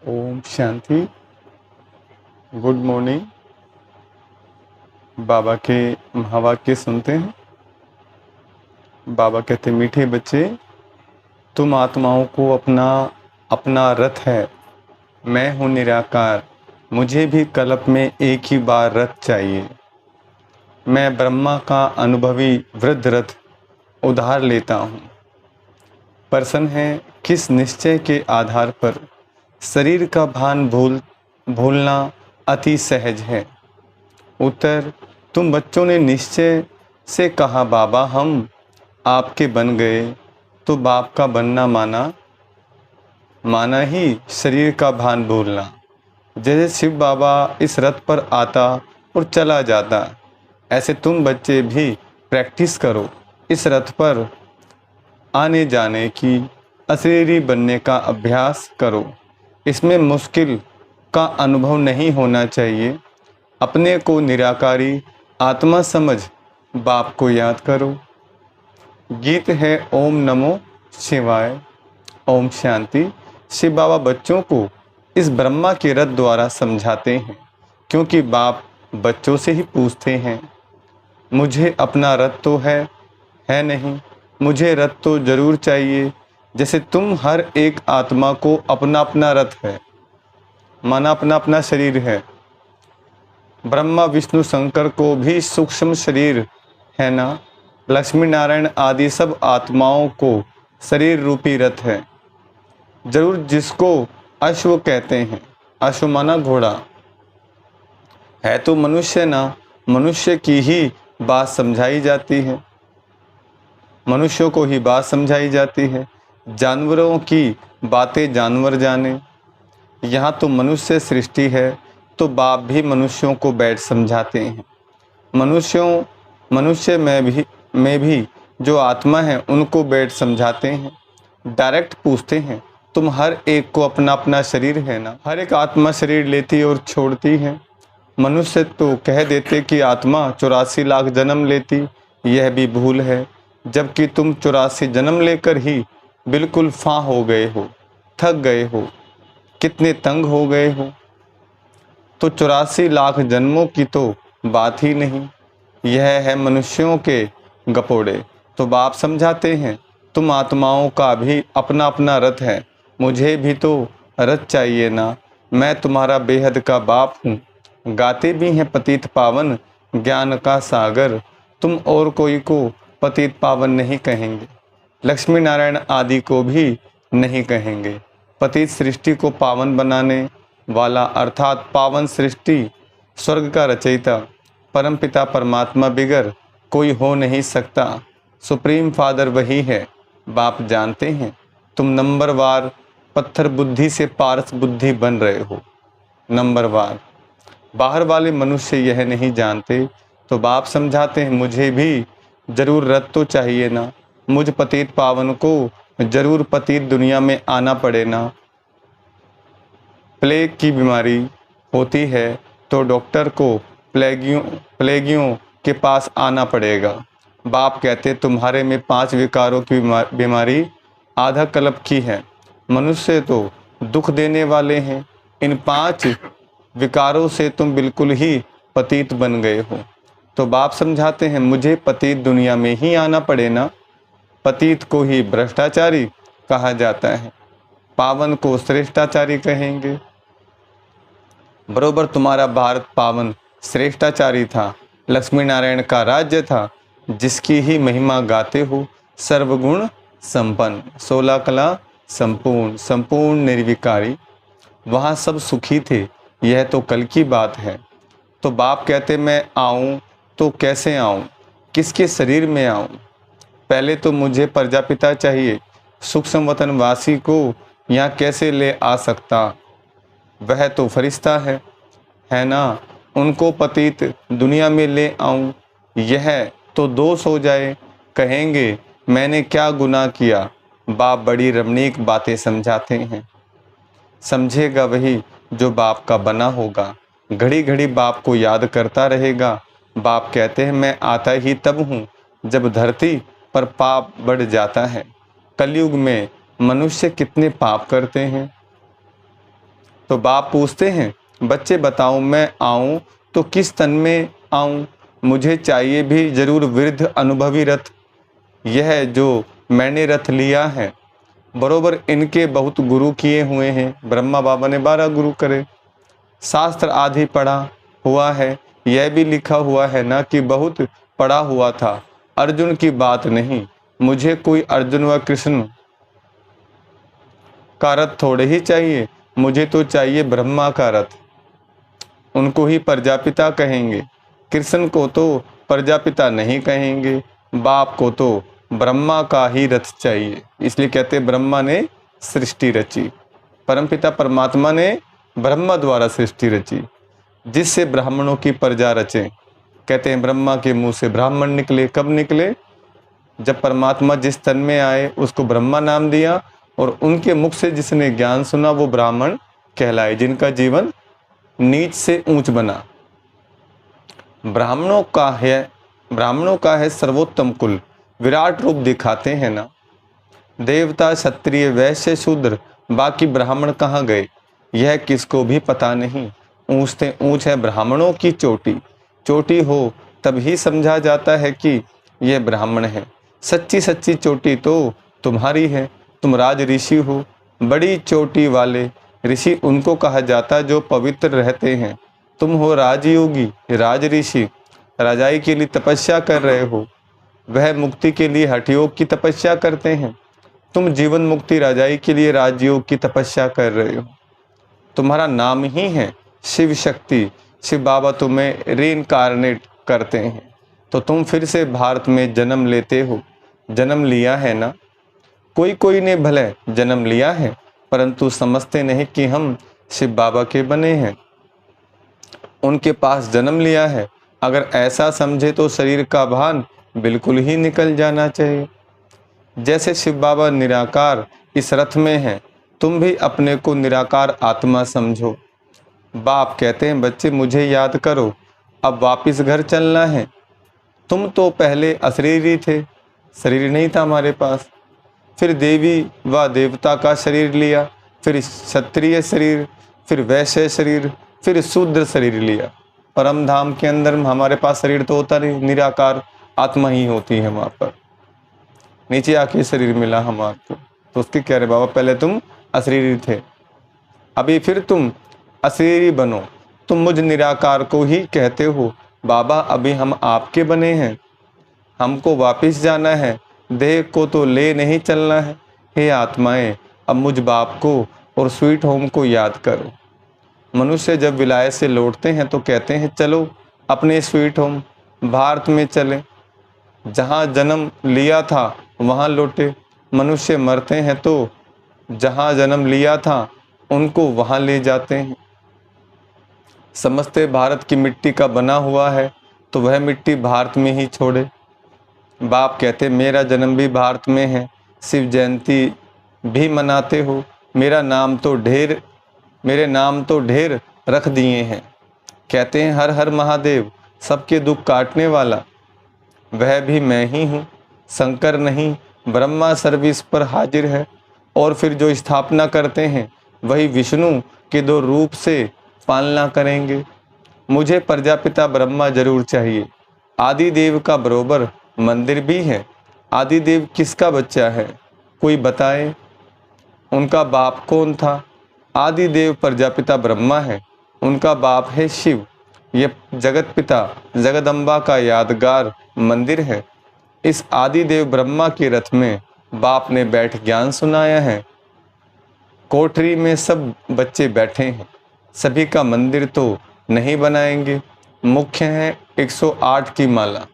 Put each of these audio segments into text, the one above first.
Om Shanti. Good morning. बाबा के महावाक्य सुनते हैं। बाबा कहते, मीठे बच्चे, तुम आत्माओं को अपना अपना रथ है। मैं हूँ निराकार, मुझे भी कल्प में एक ही बार रथ चाहिए। मैं ब्रह्मा का अनुभवी वृद्ध रथ उधार लेता हूँ। प्रश्न है, किस निश्चय के आधार पर शरीर का भान भूलना अति सहज है? उत्तर, तुम बच्चों ने निश्चय से कहा बाबा हम आपके बन गए, तो बाप का बनना माना ही शरीर का भान भूलना। जैसे शिव बाबा इस रथ पर आता और चला जाता, ऐसे तुम बच्चे भी प्रैक्टिस करो, इस रथ पर आने जाने की, अशरीरी बनने का अभ्यास करो। इसमें मुश्किल का अनुभव नहीं होना चाहिए। अपने को निराकारी आत्मा समझ बाप को याद करो। गीत है ओम नमो शिवाय। ओम शांति। शिव बाबा बच्चों को इस ब्रह्मा के रथ द्वारा समझाते हैं, क्योंकि बाप बच्चों से ही पूछते हैं, मुझे अपना रथ तो है नहीं, मुझे रथ तो जरूर चाहिए। जैसे तुम हर एक आत्मा को अपना अपना रथ है, माना अपना अपना शरीर है। ब्रह्मा विष्णु शंकर को भी सूक्ष्म शरीर है ना। लक्ष्मी नारायण आदि सब आत्माओं को शरीर रूपी रथ है जरूर, जिसको अश्व कहते हैं। अश्व माना घोड़ा है, तो मनुष्य ना। मनुष्य की ही बात समझाई जाती है, मनुष्यों को ही बात समझाई जाती है। जानवरों की बातें जानवर जाने। यहाँ तो मनुष्य सृष्टि है, तो बाप भी मनुष्यों को बैठ समझाते हैं। मनुष्य में भी जो आत्मा है उनको बैठ समझाते हैं। डायरेक्ट पूछते हैं, तुम हर एक को अपना अपना शरीर है ना। हर एक आत्मा शरीर लेती और छोड़ती है। मनुष्य तो कह देते कि आत्मा 84 लाख जन्म लेती, यह भी भूल है। जबकि तुम 84 जन्म लेकर ही बिल्कुल फां हो गए हो, थक गए हो, कितने तंग हो गए हो। तो 84 लाख जन्मों की तो बात ही नहीं, यह है मनुष्यों के गपोड़े। तो बाप समझाते हैं, तुम आत्माओं का भी अपना अपना रथ है, मुझे भी तो रथ चाहिए ना। मैं तुम्हारा बेहद का बाप हूँ। गाते भी हैं पतित पावन ज्ञान का सागर, तुम और कोई को पतित पावन नहीं कहेंगे, लक्ष्मी नारायण आदि को भी नहीं कहेंगे। पतित सृष्टि को पावन बनाने वाला अर्थात पावन सृष्टि स्वर्ग का रचयिता परम पिता परमात्मा बिगर कोई हो नहीं सकता। सुप्रीम फादर वही है। बाप जानते हैं तुम नंबरवार पत्थर बुद्धि से पारस बुद्धि बन रहे हो, नंबरवार। बाहर वाले मनुष्य यह नहीं जानते, तो बाप समझाते हैं, मुझे भी जरूर रथ तो चाहिए ना। मुझ पतित पावन को जरूर पतित दुनिया में आना पड़े ना। प्लेग की बीमारी होती है तो डॉक्टर को प्लेगियों के पास आना पड़ेगा। बाप कहते, तुम्हारे में 5 विकारों की बीमारी आधा कल्प की है। मनुष्य तो दुख देने वाले हैं, इन 5 विकारों से तुम बिल्कुल ही पतित बन गए हो। तो बाप समझाते हैं, मुझे पतित दुनिया में ही आना पड़े ना। पतित को ही भ्रष्टाचारी कहा जाता है, पावन को श्रेष्ठाचारी कहेंगे। बरोबर तुम्हारा भारत पावन श्रेष्ठाचारी था, लक्ष्मी नारायण का राज्य था, जिसकी ही महिमा गाते हो। सर्वगुण संपन्न, 16 कला संपूर्ण, संपूर्ण निर्विकारी, वहाँ सब सुखी थे। यह तो कल की बात है। तो बाप कहते, मैं आऊँ तो कैसे आऊँ, किसके शरीर में आऊँ? पहले तो मुझे प्रजापिता चाहिए। सूक्ष्म वतन वासी को यहाँ कैसे ले आ सकता? वह तो फरिश्ता है ना। उनको पतित दुनिया में ले आऊं, यह तो दोष हो जाए। कहेंगे मैंने क्या गुनाह किया? बाप बड़ी रमणीक बातें समझाते हैं। समझेगा वही जो बाप का बना होगा, घड़ी घड़ी बाप को याद करता रहेगा। बाप कहते हैं, मैं आता ही तब हूँ जब धरती पर पाप बढ़ जाता है। कलयुग में मनुष्य कितने पाप करते हैं। तो बाप पूछते हैं, बच्चे बताओ मैं आऊं तो किस तन में आऊं, मुझे चाहिए भी जरूर वृद्ध अनुभवी रथ, यह जो मैंने रथ लिया है बरोबर इनके बहुत गुरु किए हुए हैं। ब्रह्मा बाबा ने 12 गुरु करे, शास्त्र आदि पढ़ा हुआ है, यह भी लिखा हुआ है ना कि बहुत पढ़ा हुआ था। अर्जुन की बात नहीं, मुझे कोई अर्जुन व कृष्ण का रथ थोड़े ही चाहिए, मुझे तो चाहिए ब्रह्मा का रथ। उनको ही प्रजापिता कहेंगे, कृष्ण को तो प्रजापिता नहीं कहेंगे, बाप को तो ब्रह्मा का ही रथ चाहिए। इसलिए कहते हैं ब्रह्मा ने सृष्टि रची, परमपिता परमात्मा ने ब्रह्मा द्वारा सृष्टि रची, जिससे ब्राह्मणों की प्रजा रचे। कहते हैं ब्रह्मा के मुंह से ब्राह्मण निकले। कब निकले? जब परमात्मा जिस तन में आए उसको ब्रह्मा नाम दिया, और उनके मुख से जिसने ज्ञान सुना वो ब्राह्मण कहलाए, जिनका जीवन नीच से ऊंच बना। ब्राह्मणों का है सर्वोत्तम कुल, विराट रूप दिखाते हैं ना। देवता क्षत्रिय वैश्य शूद्र, बाकी ब्राह्मण कहाँ गए यह किसको भी पता नहीं। ऊंचते ऊंच है ब्राह्मणों की चोटी, चोटी हो तभी समझा जाता है कि यह ब्राह्मण है। सच्ची सच्ची चोटी तो तुम्हारी है, तुम राज ऋषि हो। बड़ी चोटी वाले ऋषि उनको कहा जाता जो पवित्र रहते हैं। तुम हो राजयोगी, राज ऋषि, राजाई के लिए तपस्या कर रहे हो, वह मुक्ति के लिए हठयोग की तपस्या करते हैं। तुम जीवन मुक्ति राजाई के लिए राजयोग की तपस्या कर रहे हो। तुम्हारा नाम ही है शिव शक्ति, शिव बाबा तुम्हें रीइंकार्नेट करते हैं, तो तुम फिर से भारत में जन्म लेते हो। जन्म लिया है ना, कोई ने भले जन्म लिया है, परंतु समझते नहीं कि हम शिव बाबा के बने हैं, उनके पास जन्म लिया है। अगर ऐसा समझे तो शरीर का भान बिल्कुल ही निकल जाना चाहिए। जैसे शिव बाबा निराकार इस रथ में हैं, तुम भी अपने को निराकार आत्मा समझो। बाप कहते हैं बच्चे मुझे याद करो, अब वापिस घर चलना है। तुम तो पहले अशरीरी थे, शरीर नहीं था हमारे पास, फिर देवी व देवता का शरीर लिया, फिर क्षत्रिय शरीर, फिर वैश्य शरीर, फिर शूद्र शरीर लिया। परम धाम के अंदर हमारे पास शरीर तो होता नहीं, निराकार आत्मा ही होती है वहाँ पर। नीचे आके शरीर मिला हमारे को, तो उसके कह रहे बाबा पहले तुम अशरीरी थे, अभी फिर तुम अशरीरी बनो। तुम मुझ निराकार को ही कहते हो बाबा, अभी हम आपके बने हैं, हमको वापिस जाना है, देह को तो ले नहीं चलना है। हे आत्माएं, अब मुझ बाप को और स्वीट होम को याद करो। मनुष्य जब विलायत से लौटते हैं तो कहते हैं चलो अपने स्वीट होम भारत में चलें, जहाँ जन्म लिया था वहाँ लौटे। मनुष्य मरते हैं तो जहाँ जन्म लिया था उनको वहाँ ले जाते हैं। समझते भारत की मिट्टी का बना हुआ है तो वह मिट्टी भारत में ही छोड़े। बाप कहते मेरा जन्म भी भारत में है, शिव जयंती भी मनाते हो, मेरे नाम तो ढेर रख दिए हैं। कहते हैं हर हर महादेव, सबके दुख काटने वाला वह भी मैं ही हूँ, शंकर नहीं ब्रह्मा सर्विस पर हाजिर है। और फिर जो स्थापना करते हैं वही विष्णु के 2 रूप से पालना करेंगे। मुझे प्रजापिता ब्रह्मा जरूर चाहिए। आदि देव का बरोबर मंदिर भी है। आदि देव किसका बच्चा है, कोई बताए? उनका बाप कौन था? आदि देव प्रजापिता ब्रह्मा है, उनका बाप है शिव। ये जगत पिता जगदम्बा का यादगार मंदिर है। इस आदि देव ब्रह्मा के रथ में बाप ने बैठ ज्ञान सुनाया है। कोठरी में सब बच्चे बैठे हैं, सभी का मंदिर तो नहीं बनाएंगे। मुख्य है 108 की माला,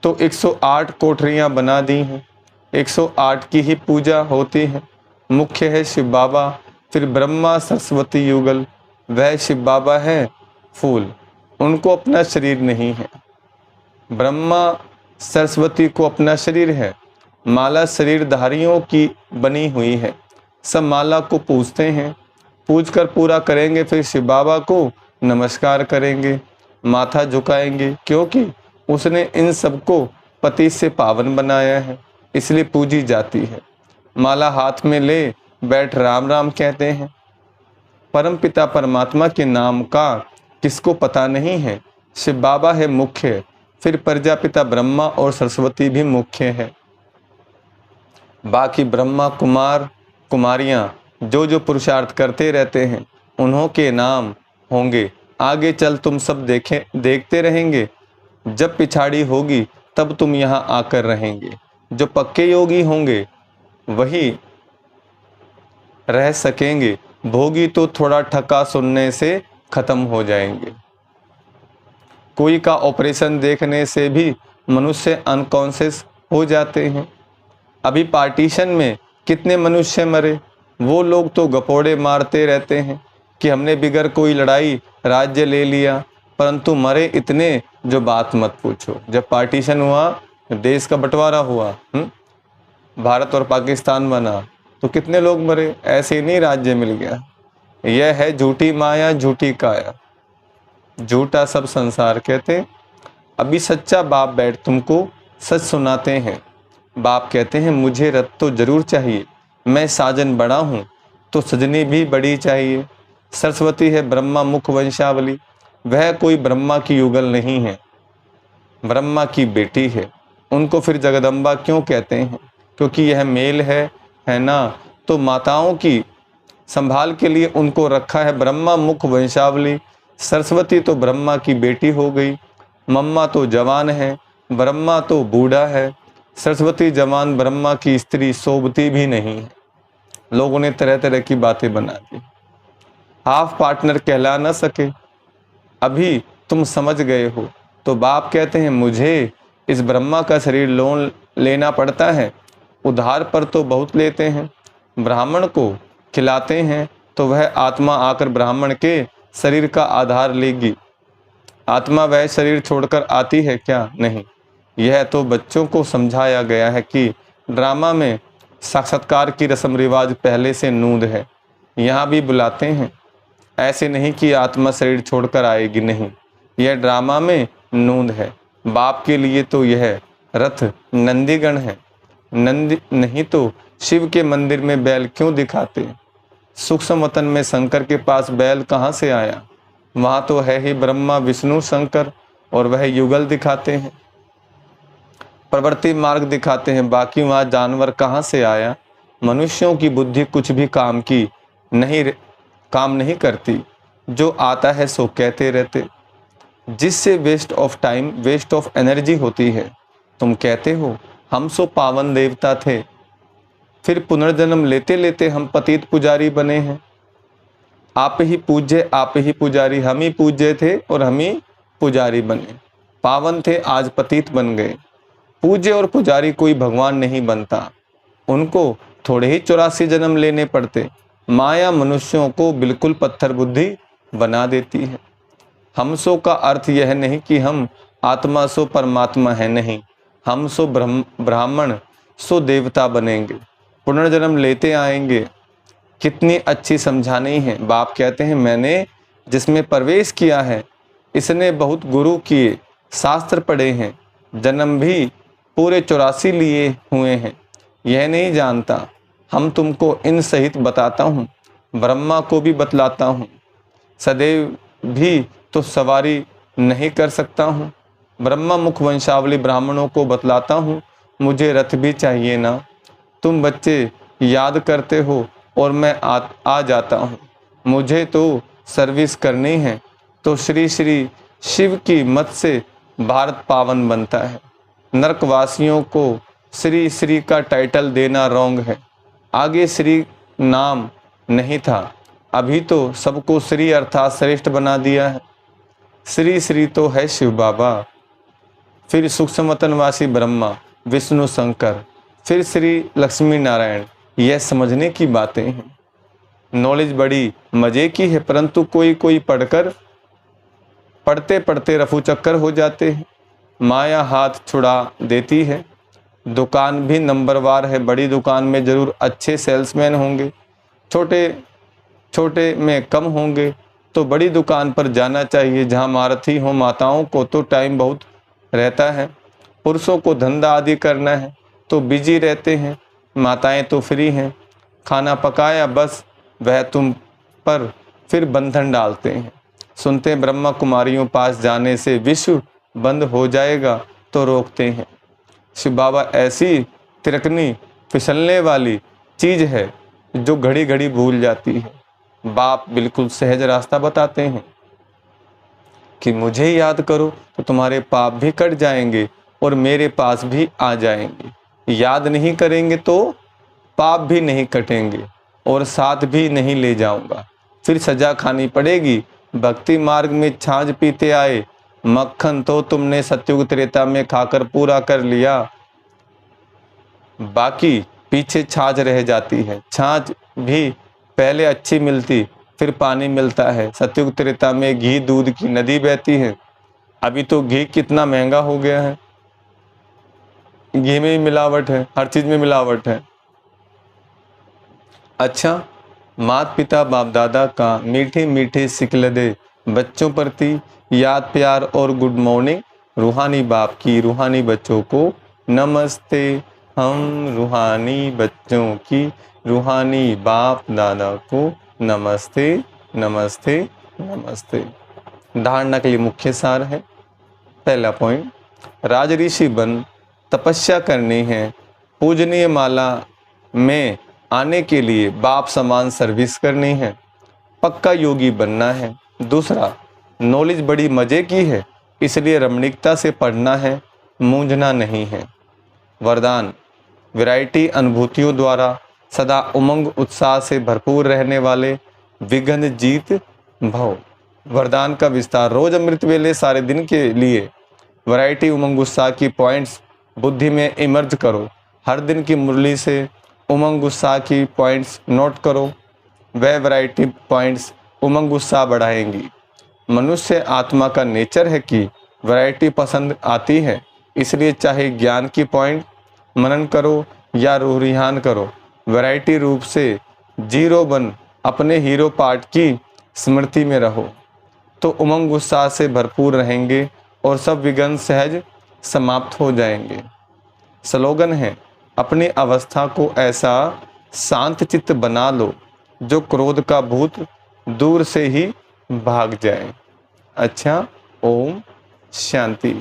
तो 108 कोठरियाँ बना दी हैं, 108 की ही पूजा होती है। मुख्य है शिव बाबा, फिर ब्रह्मा सरस्वती युगल, वह शिव बाबा है फूल, उनको अपना शरीर नहीं है। ब्रह्मा सरस्वती को अपना शरीर है। माला शरीरधारियों की बनी हुई है। सब माला को पूजते हैं, पूज कर पूरा करेंगे, फिर शिव बाबा को नमस्कार करेंगे, माथा झुकाएंगे, क्योंकि उसने इन सबको पति से पावन बनाया है, इसलिए पूजी जाती है। माला हाथ में ले बैठ राम राम कहते हैं। परमपिता परमात्मा के नाम का किसको पता नहीं है। शिव बाबा है मुख्य, फिर प्रजापिता ब्रह्मा और सरस्वती भी मुख्य है। बाकी ब्रह्मा कुमार कुमारियां जो जो पुरुषार्थ करते रहते हैं उन्हों के नाम होंगे। आगे चल तुम सब देखते रहेंगे, जब पिछाड़ी होगी तब तुम यहाँ आकर रहेंगे। जो पक्के योगी होंगे वही रह सकेंगे, भोगी तो थोड़ा ठक्का सुनने से खत्म हो जाएंगे। कोई का ऑपरेशन देखने से भी मनुष्य अनकॉन्शियस हो जाते हैं। अभी पार्टीशन में कितने मनुष्य मरे, वो लोग तो गपोड़े मारते रहते हैं कि हमने बिगर कोई लड़ाई राज्य ले लिया, परंतु मरे इतने जो बात मत पूछो। जब पार्टीशन हुआ, देश का बंटवारा हुआ, भारत और पाकिस्तान बना, तो कितने लोग मरे, ऐसे ही नहीं राज्य मिल गया। यह है झूठी माया झूठी काया, झूठा सब संसार कहते। अभी सच्चा बाप बैठ तुमको सच सुनाते हैं। बाप कहते हैं मुझे रथ तो जरूर चाहिए, मैं साजन बड़ा हूँ तो सजनी भी बड़ी चाहिए। सरस्वती है ब्रह्मा मुख वंशावली, वह कोई ब्रह्मा की युगल नहीं है, ब्रह्मा की बेटी है। उनको फिर जगदम्बा क्यों कहते हैं? क्योंकि यह मेल है ना। तो माताओं की संभाल के लिए उनको रखा है ब्रह्मा मुख वंशावली। सरस्वती तो ब्रह्मा की बेटी हो गई, मम्मा तो जवान है, ब्रह्मा तो बूढ़ा है। सरस्वती जवान ब्रह्मा की स्त्री शोभती भी नहीं है। लोगों ने तरह तरह की बातें बना दी, हाफ पार्टनर कहला न सके। अभी तुम समझ गए हो। तो बाप कहते हैं मुझे इस ब्रह्मा का शरीर लोन लेना पड़ता है, उधार पर तो बहुत लेते हैं। ब्राह्मण को खिलाते हैं तो वह आत्मा आकर ब्राह्मण के शरीर का आधार लेगी। आत्मा वह शरीर छोड़कर आती है क्या? नहीं। यह तो बच्चों को समझाया गया है कि ड्रामा में साक्षात्कार की रस्म रिवाज पहले से नूंद है। यहाँ भी बुलाते हैं, ऐसे नहीं कि आत्मा शरीर छोड़कर आएगी, नहीं, यह ड्रामा में नूंद है। बाप के लिए तो यह रथ नंदीगण है। नंदी नहीं तो शिव के मंदिर में बैल क्यों दिखाते? सूक्ष्म वतन में शंकर के पास बैल कहाँ से आया? वहाँ तो है ही ब्रह्मा विष्णु शंकर, और वह युगल दिखाते हैं, प्रवृत्ति मार्ग दिखाते हैं। बाकी वहाँ जानवर कहाँ से आया? मनुष्यों की बुद्धि कुछ भी काम नहीं करती, जो आता है सो कहते रहते, जिससे waste of time waste of energy होती है। तुम कहते हो हम सो पावन देवता थे, फिर पुनर्जन्म लेते लेते हम पतित पुजारी बने हैं। आप ही पूज्य आप ही पुजारी, हम ही पूज्य थे और हम ही पुजारी बने। पावन थे आज पतित बन गए। पूज्य और पुजारी कोई भगवान नहीं बनता, उनको थोड़े ही 84 जन्म लेने पड़ते। माया मनुष्यों को बिल्कुल पत्थर बुद्धि बना देती है। हम सो का अर्थ यह नहीं कि हम आत्मा सो परमात्मा है, नहीं, हम सो ब्राह्मण सो देवता बनेंगे, पुनर्जन्म लेते आएंगे। कितनी अच्छी समझानी है। बाप कहते हैं मैंने जिसमें प्रवेश किया है, इसने बहुत गुरु किए, शास्त्र पढ़े हैं, जन्म भी पूरे 84 लिए हुए हैं, यह नहीं जानता। हम तुमको इन सहित बताता हूँ, ब्रह्मा को भी बतलाता हूँ, सदैव भी तो सवारी नहीं कर सकता हूँ। ब्रह्मा मुख वंशावली ब्राह्मणों को बतलाता हूँ, मुझे रथ भी चाहिए ना। तुम बच्चे याद करते हो और मैं आ जाता हूँ, मुझे तो सर्विस करनी है। तो श्री श्री शिव की मत से भारत पावन बनता है। नरकवासियों को श्री श्री का टाइटल देना रॉन्ग है। आगे श्री नाम नहीं था, अभी तो सबको श्री अर्थात श्रेष्ठ बना दिया है। श्री श्री तो है शिव बाबा, फिर सूक्ष्मवतनवासी ब्रह्मा विष्णु शंकर, फिर श्री लक्ष्मी नारायण। यह समझने की बातें हैं। नॉलेज बड़ी मजे की है, परंतु कोई कोई पढ़ते पढ़ते रफू चक्कर हो जाते हैं। माया हाथ छुड़ा देती है। दुकान भी नंबरवार है। बड़ी दुकान में जरूर अच्छे सेल्समैन होंगे, छोटे छोटे में कम होंगे। तो बड़ी दुकान पर जाना चाहिए जहाँ महारथी हो। माताओं को तो टाइम बहुत रहता है, पुरुषों को धंधा आदि करना है तो बिजी रहते हैं। माताएं तो फ्री हैं, खाना पकाया बस, वह तुम पर फिर बंधन डालते हैं। सुनते हैं ब्रह्मा कुमारियों पास जाने से विश्व बंद हो जाएगा तो रोकते हैं। शिव बाबा ऐसी तिरकनी फिसलने वाली चीज है जो घड़ी घड़ी भूल जाती है। बाप बिल्कुल सहज रास्ता बताते हैं कि मुझे याद करो तो तुम्हारे पाप भी कट जाएंगे और मेरे पास भी आ जाएंगे। याद नहीं करेंगे तो पाप भी नहीं कटेंगे और साथ भी नहीं ले जाऊंगा। फिर सजा खानी पड़ेगी। भक्ति मार्ग में छाछ पीते आए, मक्खन तो तुमने सतयुग त्रेता में खाकर पूरा कर लिया, बाकी पीछे छाछ रह जाती है। छाछ भी पहले अच्छी मिलती, फिर पानी मिलता है। सतयुग त्रेता में घी दूध की नदी बहती है। अभी तो घी कितना महंगा हो गया है, घी में ही मिलावट है, हर चीज में मिलावट है। अच्छा, माता पिता बाप दादा का मीठे मीठे सिकलदे बच्चों प्रति याद प्यार और गुड मॉर्निंग। रूहानी बाप की रूहानी बच्चों को नमस्ते। हम रूहानी बच्चों की रूहानी बाप दादा को नमस्ते नमस्ते नमस्ते। धारणा के लिए मुख्य सार है। पहला पॉइंट, राज ऋषि बन तपस्या करनी है। पूजनीय माला में आने के लिए बाप समान सर्विस करनी है। पक्का योगी बनना है। दूसरा, नॉलेज बड़ी मजे की है, इसलिए रमणीकता से पढ़ना है, मूंझना नहीं है। वरदान, वैरायटी अनुभूतियों द्वारा सदा उमंग उत्साह से भरपूर रहने वाले विघ्न जीत भव। वरदान का विस्तार, रोज अमृत वेले सारे दिन के लिए वैरायटी उमंग उत्साह की पॉइंट्स बुद्धि में इमर्ज करो। हर दिन की मुरली से उमंग उत्साह की पॉइंट्स नोट करो। वह वैरायटी पॉइंट्स उमंग उत्साह बढ़ाएंगी। मनुष्य आत्मा का नेचर है कि वैरायटी पसंद आती है, इसलिए चाहे ज्ञान की पॉइंट मनन करो या रूहान करो, वैरायटी रूप से जीरो बन अपने हीरो पार्ट की स्मृति में रहो तो उमंग उत्साह से भरपूर रहेंगे और सब विघ्न सहज समाप्त हो जाएंगे। स्लोगन है, अपनी अवस्था को ऐसा शांत चित्त बना लो जो क्रोध का भूत दूर से ही भाग जाए। अच्छा, ओम शांति।